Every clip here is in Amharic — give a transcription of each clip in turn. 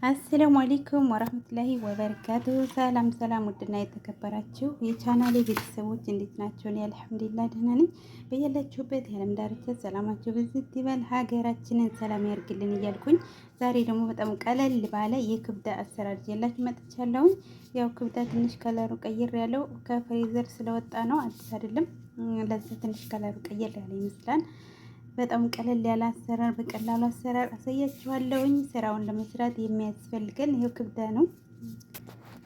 አሰላሙ አለይኩም ወራህመቱላሂ ወበረካቱ። ሰላም ሰላም፣ ውድና የተከበራችሁ የቻናሌ ቤተሰቦች እንዴት ናቸው? እኔ አልሐምዱሊላህ ደህና ነኝ። በያላችሁበት የዓለም ዳርቻ ሰላማችሁ ብዝት ይበል፣ ሀገራችንን ሰላም ያርግልን እያልኩኝ ዛሬ ደግሞ በጣም ቀለል ባለ የክብዳ አሰራር ይዤላችሁ መጥቻለሁ። ያው ክብዳ ትንሽ ከለሩ ቀይር ያለው ከፍሬዘር ስለወጣ ነው፣ አዲስ አይደለም። ለዚህ ትንሽ ከለሩ ቀይር ያለ ይመስላል። በጣም ቀለል ያለ አሰራር በቀላሉ አሰራር አሳያችኋለሁኝ። ስራውን ለመስራት የሚያስፈልገን ይሄው ክብዳ ነው።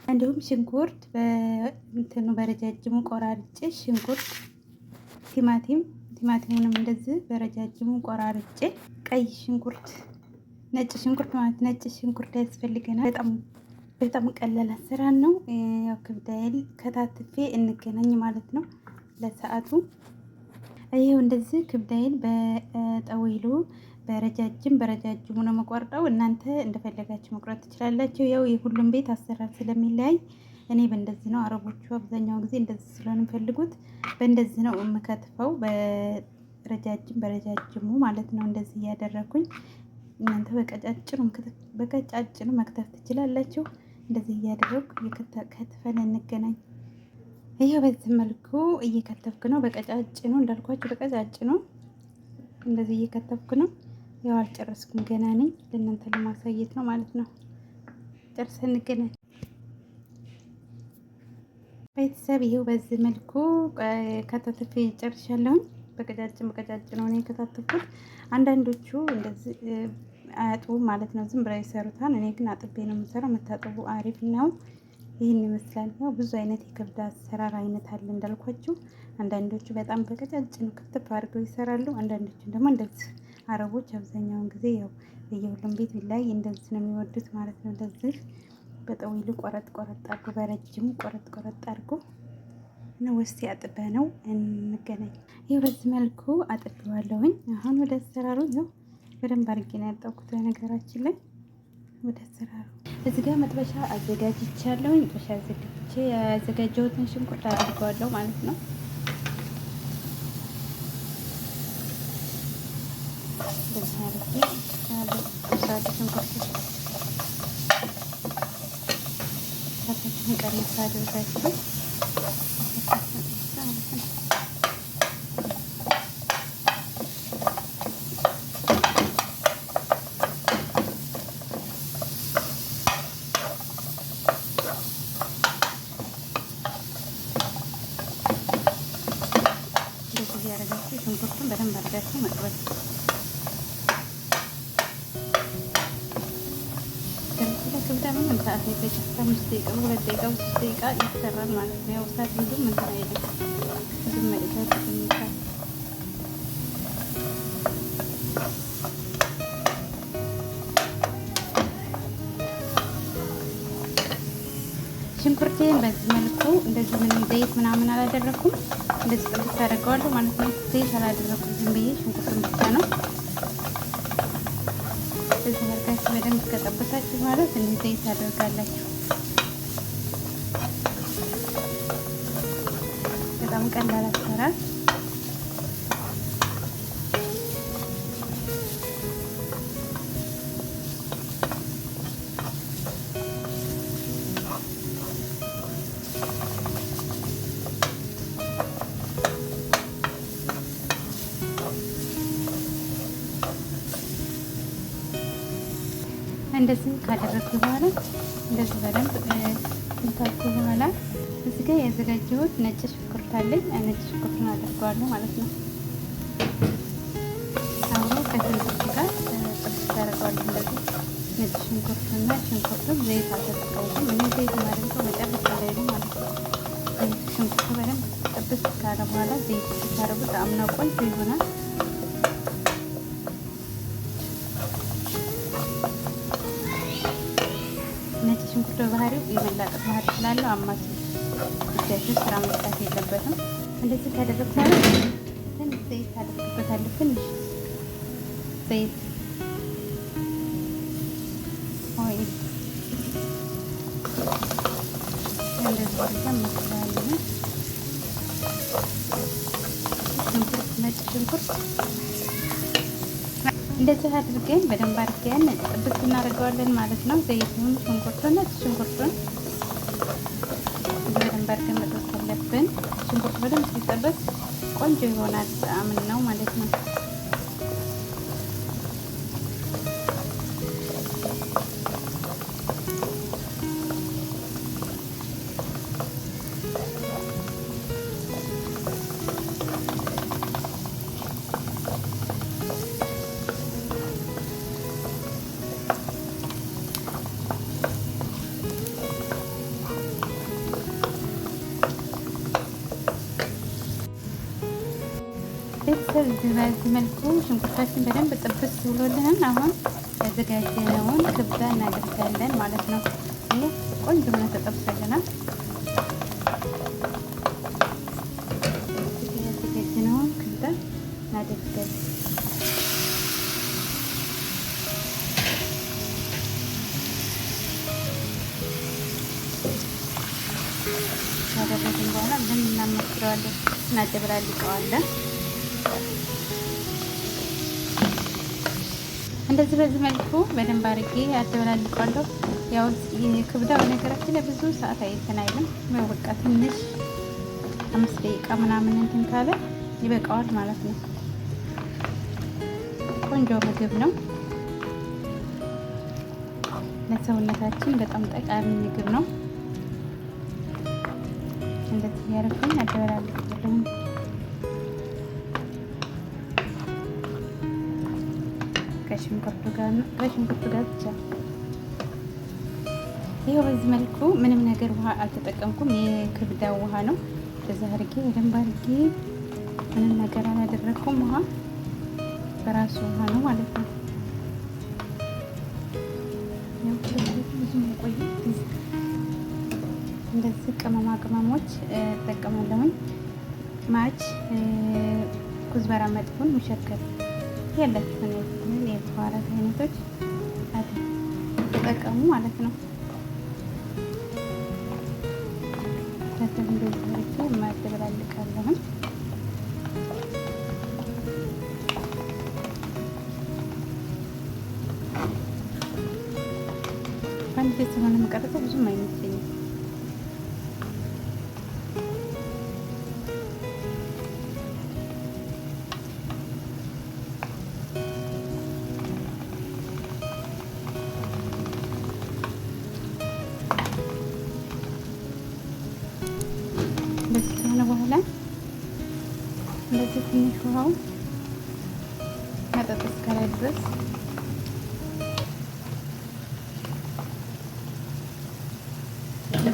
እንዲሁም ሽንኩርት በእንትኑ በረጃጅሙ ቆራርጬ ሽንኩርት፣ ቲማቲሙንም እንደዚህ በረጃጅሙ ቆራርጬ፣ ቀይ ሽንኩርት፣ ነጭ ሽንኩርት ማለት ነጭ ሽንኩርት ያስፈልገናል። በጣም ቀላል አሰራር ነው። ያው ክብዳዬን ከታትፌ እንገናኝ ማለት ነው ለሰዓቱ። ይሄው እንደዚህ ክብዳይን በጠዊሉ በረጃጅሙ ነው መቆርጠው። እናንተ እንደፈለጋችሁ መቁረጥ ትችላላችሁ። ያው የሁሉም ቤት አሰራር ስለሚለያይ እኔ በእንደዚህ ነው። አረቦቹ አብዛኛው ጊዜ እንደዚህ ስለሆነ የሚፈልጉት በእንደዚህ ነው የምከትፈው፣ በረጃጅሙ ማለት ነው። እንደዚህ እያደረኩኝ እናንተ በቀጫጭኑ መክተፍ ትችላላችሁ። እንደዚህ እያደረኩ ከትፈን እንገናኝ። ይሄው በዚህ መልኩ እየከተፍኩ ነው። በቀጫጭኑ እንዳልኳችሁ በቀጫጭኑ እንደዚህ እየከተፍኩ ነው። ያው አልጨረስኩም ገና ነኝ። ለእናንተ ለማሳየት ነው ማለት ነው። ጨርሰን እንገናኝ ቤተሰብ። ይሄው በዚህ መልኩ ከታተፌ ጨርሻለሁኝ። በቀጫጭኑ ነው የከታተፍኩት። አንዳንዶቹ እንደዚህ አያጥቡም ማለት ነው፣ ዝም ብለው ይሰሩታል። እኔ ግን አጥቤ ነው የምሰራው። መታጠቡ አሪፍ ነው። ይህን ይመስላል። ያው ብዙ አይነት የክብዳ አሰራር አይነት አለ እንዳልኳችሁ። አንዳንዶቹ በጣም በቀጫጭኑ ክትፍ አድርገው ይሰራሉ። አንዳንዶቹ ደግሞ እንደዚህ አረቦች አብዛኛውን ጊዜ ያው የሁሉም ቤት ቢላይ እንደዚህ ነው የሚወዱት ማለት ነው። እንደዚህ በጠዊሉ ቆረጥ አድርጎ በረጅሙ ቆረጥ አድርጎ ነው። እስቲ አጥበ ነው እንገናኝ። ይሄው በዚህ መልኩ አጥቤዋለሁኝ። አሁን ወደ አሰራሩ ነው። በደንብ አድርጌ ነው ያጠብኩት ነገራችን ላይ። ወደ አሰራሩ እዚህ ጋር መጥበሻ አዘጋጅቻለሁ። መጥበሻ አዘጋጅቼ ያዘጋጀሁትን ሽንኩርት አድርገዋለሁ ማለት ነው። በዚህ አድርጌ ሽንኩርት ታታችን ቀነሳ አድርጋችሁ ያረጋችሁ ሽንኩርቱን በደንብ አድርጋችሁ መጥበስ። ክብዳ ምንም ሰዓት አይፈጅም። 5 ደቂቃ፣ 2 ደቂቃ፣ 3 ደቂቃ ይሰራል ማለት ነው። ያው ሰዓት ብዙም እንትን አይልም። ብዙም አይፈጅም። ሽንኩርቴን በዚህ መልኩ እንደዚህ ምንም ዘይት ምናምን አላደረኩም። እንደዚህ ጥብስ አደርገዋለሁ ማለት ነው። ዘይት አላደረኩም፣ ዝም ብዬ ሽንኩርቱን ብቻ ነው። እዚህ አድርጋችሁ በደንብ ከጠበሳችሁ በኋላ ትንሽ ዘይት አደርጋላችሁ። በጣም ቀላል አሰራር። እንደዚህ ካደረግኩ በኋላ እንደዚህ በደንብ እንታኩ በኋላ እዚህ ጋር ያዘጋጀሁት ነጭ ሽንኩርት አለኝ። ነጭ ሽንኩርቱን አደርገዋለሁ ማለት ነው። አብሮ ከሽንኩርቱ ጋር ጥብስ ታደርገዋለሁ። እንደዚህ ነጭ ሽንኩርቱና ሽንኩርቱን ዘይት አልተጠቀምኩም። እኔ ዘይት ማድረገው መጨረሻ ላይ ነው ማለት ነው። ሽንኩርቱ በደንብ ጥብስ ካለ በኋላ ዘይት ስታደርጉ ጣዕምና ቆንጆ ይሆናል። ነጭ ሽንኩርት በባህሪው የመላጠት ባህሪ ስላለው አማሲ እጃችሁ ስራ መስራት የለበትም። እንደዚህ ካደረግኩ በኋላ ትንሽ ዘይት አደርግበታለሁ። ትንሽ ዘይት ኦይል እንደዚህ መስላለሁ። ሽንኩርት ነጭ ሽንኩርት እንደዚህ አድርገን በደንብ አድርገን ጥብስ እናደርገዋለን ማለት ነው። ዘይቱን፣ ሽንኩርቱን፣ ነጭ ሽንኩርቱን በደንብ አድርገን መጥበስ አለብን። ሽንኩርቱ በደንብ ሲጠበስ ቆንጆ ይሆናል ጣዕም ነው ማለት ነው። ቤተሰብ በዚህ መልኩ ሽንኩርታችን በደንብ ጥብስ ብሎልናል። አሁን ያዘጋጀነውን ክብዳ እናደርጋለን ማለት ነው። ይህ ቆንጆ ሆኖ ተጠብሶልናል። ያዘጋጀነውን ክብዳ እናደርጋለን። ካደረግን በኋላ ምን እናመስለዋለን፣ እናደብላልቀዋለን። እንደዚህ በዚህ መልኩ በደንብ አድርጌ አደበላልቀዋለሁ። ያው ክብዳ በነገራችን ላይ ብዙ ሰዓት አይተን አይልም። በቃ ትንሽ 5 ደቂቃ ምናምን እንትን ካለ ይበቃዋል ማለት ነው። ቆንጆ ምግብ ነው። ለሰውነታችን በጣም ጠቃሚ ምግብ ነው። እንደዚህ ያደረኩኝ አደበላልቀዋለሁ። ከሽንኩርቱ ጋር ብቻ ይኸው በዚህ መልኩ ምንም ነገር ውሃ አልተጠቀምኩም። የክብዳው ውሃ ነው። በዛ አድርጌ በደንብ አድርጌ ምንም ነገር አላደረኩም። ውሃ በራሱ ውሃ ነው ማለት ነው። እንደዚህ ቅመማ ቅመሞች እጠቀማለሁኝ። ማች፣ ኩዝበራ፣ መጥፎን፣ ሙሸከል ያላችሁን የበኋላት አይነቶች ተጠቀሙ ማለት ነው። ከዚህ እንደዚህ አድርጌ የማደበላልቃለሁኝ። አንድ ቤት ስለሆነ የምቀርጸው ብዙም አይመስለኝም። እንደዚህ ከሆነ በኋላ እንደዚህ ትንሽ ውሃው መጠጥ እስከላይ ድረስ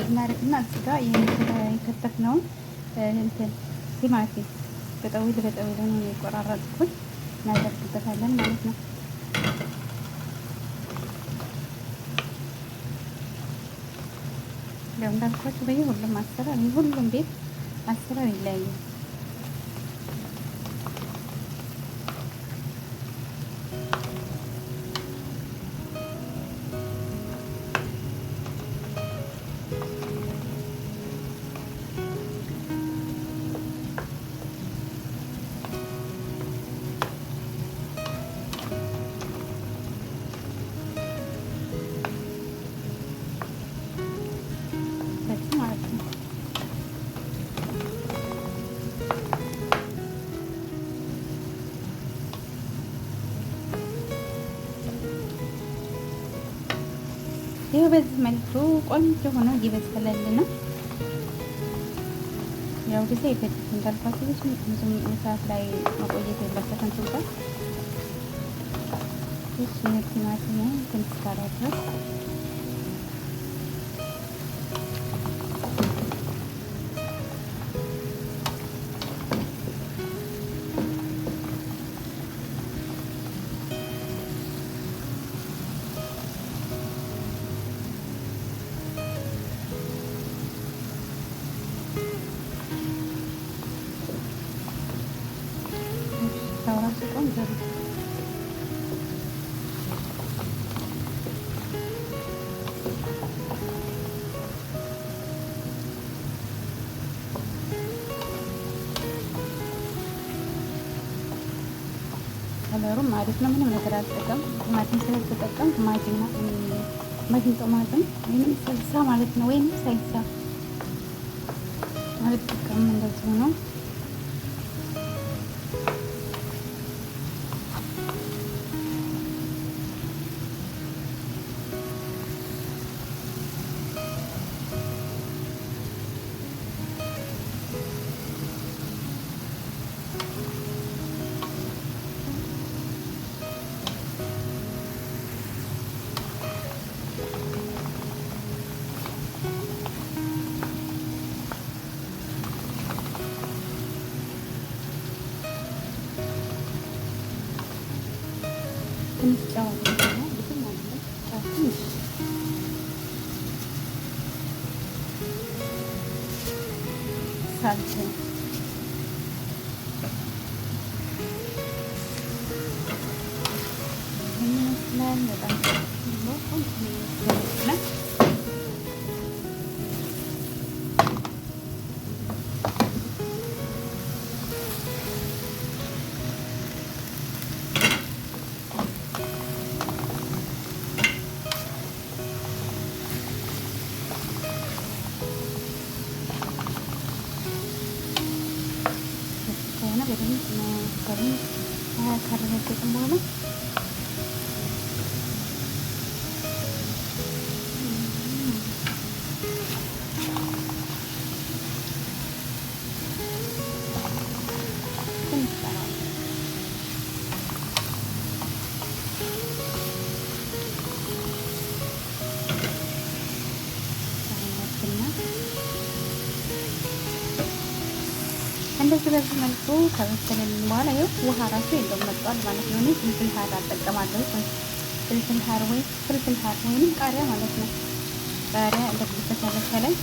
እናደርግና እዚህ ጋር የከተፍነውን እንትን ቲማቲም በጠዊል ነው የቆራረጥኩት እናደርግበታለን ማለት ነው። ያው እንዳልኳችሁ በየሁሉም አሰራር የሁሉም ቤት አሰራር ይለያያል። ይሄው በዚህ መልኩ ቆንጆ ሆኖ እየበሰለልን ነው። ያው ጊዜ ይፈጅ እንዳልኳችሁ ብዙም ሰዓት ላይ መቆየት የለበትም። ትንሽ እሺ ቲማቲም ትንሽ ካሮት ራሱ ቆንጆ ነው። ከለሩም አሪፍ ነው። ምንም ነገር አልጠቀም ቲማቲም ስለተጠቀም ማጂና ማጂን ጦማትም ወይንም ሰልሳ ማለት ነው። ወይንም ሰልሳ አልጠቀም እንደዚህ ነው። ትንሽ ጨው አድርገናል። ብዙም አይደለም፣ ጨው ትንሽ ሳልት ይመስላል። በጣም ይመስላል። በደንብ መሰሩን ካረጋገጥን በኋላ እንደዚህ በዚህ መልኩ ከበሰለልን በኋላ ይኸው ውሃ ራሱ የለውም መጥቷል ማለት ነው። እኔ ፍልፍል ሀር አጠቀማለሁ። ፍልፍል ሀር ወይም ቃሪያ ማለት ነው። ቃሪያ እንደግበታለሁ ከላይ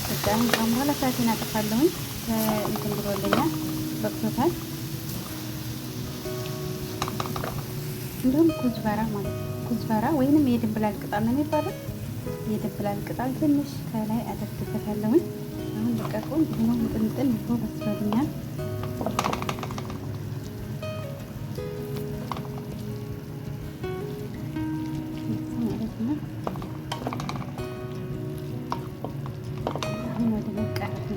በጣም በኋላ ሳቴን አጠፋለሁኝ። እንትን ብሎልኛል፣ በቅቶታል። እንዲሁም ኩዝበራ ማለት ነው። ኩዝበራ ወይንም የድንብላል ቅጠል ነው የሚባለው። የድንብላል ቅጠል ትንሽ ከላይ አደርግበታለሁኝ። አሁን ልቀቁ ሆኖ ምጥምጥን ይዞ በስሎልኛል። ማለት ነው። አሁን ወደ መቀረት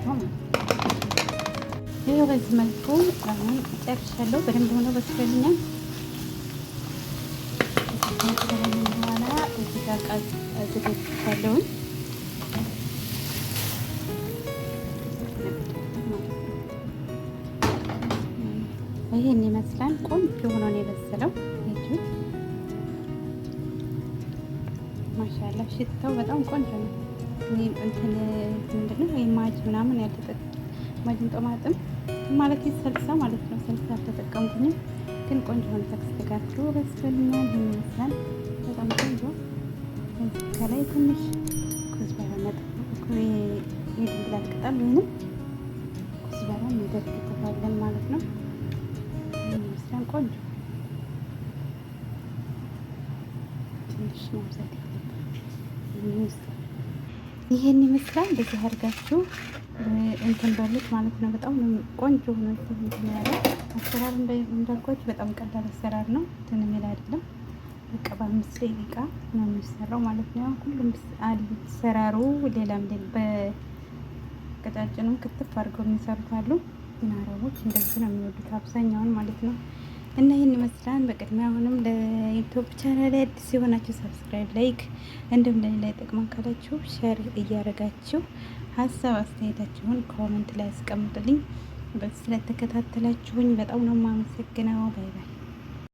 ነው። ይኸው በዚህ መልኩ አሁን ጨርሻለሁ። በደንብ ሆኖ በስሎልኛል። በኋላ እዚህ ጋር አዘጋጅቻለሁኝ። ይሄን ይመስላል። ቆንጆ ሆኖ ነው የበሰለው። እዩት፣ ማሻአላ ሽታው በጣም ቆንጆ ነው። እንትን ምንድነው ወይ ማጅ ምናምን ያልተጠቀም ማጅን ጦማጥም ማለት ሰልሳ ማለት ነው። ሰልሳ አልተጠቀምኩኝም፣ ግን ቆንጆ ሆኖ ተስተካክሎ በስሎልኛል። ይሄን ይመስላል። በጣም ቆንጆ። ከላይ ትንሽ ኩዝበራ የድንብላል ቅጠል ወይንም ኩዝበራ እንደግበታለን ማለት ነው። ይመስላል ቆንጆ። ትንሽ መብዛት ይሄን ይመስላል። በዚህ አድርጋችሁ እንትን በሉት ማለት ነው። በጣም ቆንጆ ሆኖ እንትን ያለ አሰራር እንዳልኳችሁ በጣም ቀላል አሰራር ነው። እንትን የሚል አይደለም። በቃ በ5 ደቂቃ ነው የሚሰራው ማለት ነው። ሁሉም አሰራሩ ሌላም በቀጫጭኑም ክትፍ አድርገው የሚሰሩት አሉ። ግን አረቦች እንደዚህ ነው የሚወዱት አብዛኛውን ማለት ነው። እና ይህን ይመስላል። በቅድሚያ አሁንም ለዩቲዩብ ቻናል አዲስ የሆናችሁ ሰብስክራይብ፣ ላይክ እንዲሁም ለሌላ ይጠቅማል ካላችሁ ሼር እያደረጋችሁ ሀሳብ አስተያየታችሁን ኮመንት ላይ አስቀምጡልኝ። ስለተከታተላችሁኝ በጣም ነው የማመሰግነው። ባይ ባይ።